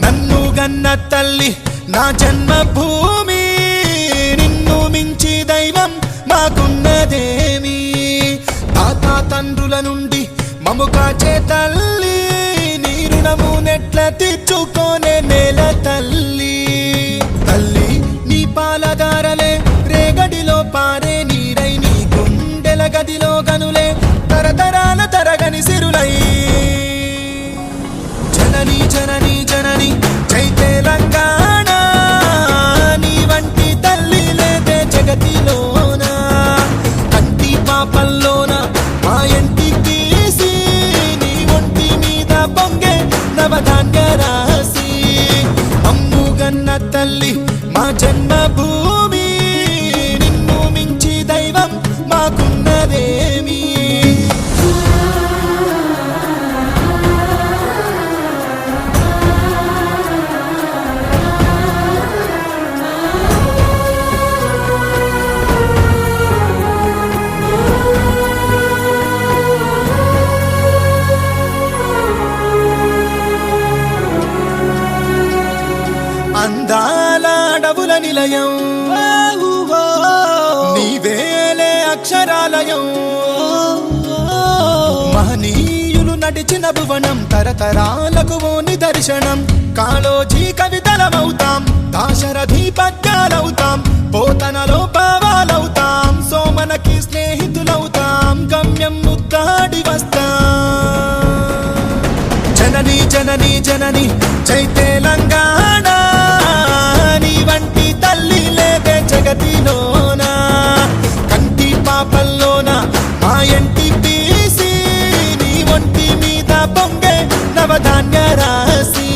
నన్ను గన్న తల్లి నా జన్మభూమి, నిన్ను మించి దైవం మాకున్నదేమి. తాత తండ్రుల నుండి మము కాచే తల్లి, నీ రుణము నెట్ల తీర్చుకోనే నేల తల్లి. తల్లి నీ పాలదారలే రేగడిలో పారే నీరై, నీ గుండెల గదిలో గనులే తరతరాల తరగని సిరులై. జనని జనని జనని జై తెలంగాణ, నీ వంటి తల్లి లేదే జగతిలోన. కంటి పాపల్లోన మా ఇంటి తీసి, నీ ఒంటి మీద పొంగే నవధాన్య రాసి. అమ్ముగన్న తల్లి మా జన్మభూమి, నిన్ను మించి దైవం మాకున్నదేమి. అందాల అడవుల నిలయం, నీవేలే అక్షరాలయం. మహనీయులు నడిచిన భువనం, తరతరాలకు ఓ నిదర్శనం. కాళోజీ కవితలమవుతాం, దాశరథి పద్యాలవుతాం, పోతనలో భావాలవుతాం, సోమనకి స్నేహితులవుతాం, గమ్యం ముద్దాడి వస్తాం. జనని జనని జనని జై తెలంగాణ, నీ వంటి తల్లి లేదే జగతిలోన. కంటి పాపల్లోన మా ఇంటి తీసి, నీ ఒంటి మీద పొంగే నవధాన్య రాసి.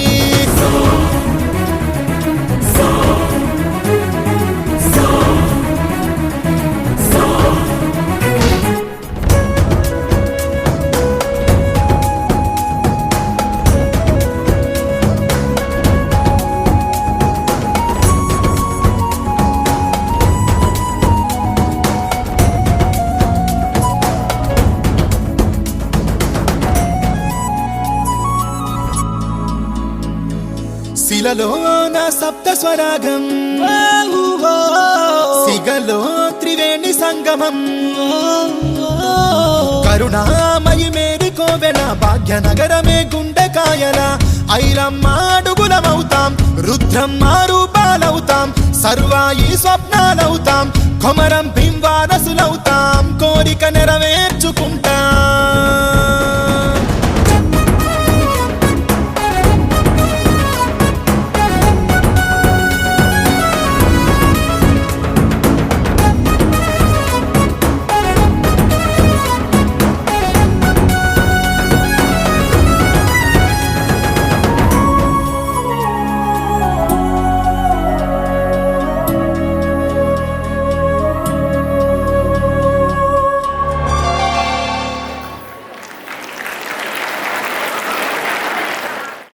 శిలలో నా సప్త స్వరాగం, సిగలో త్రివేణి సంగమం. కరుణామయి మేరి కోవెల, భాగ్యనగరమే గుండెకాయల. ఐరమ్మ అడుగులమవుతాం, రుద్రమ్మ రూపాలవుతాం, సర్వాయి స్వప్నాలవుతాం, కొమరం భీం వారసులవుతాం, కోరిక నెరవేర్చుకుంటాం.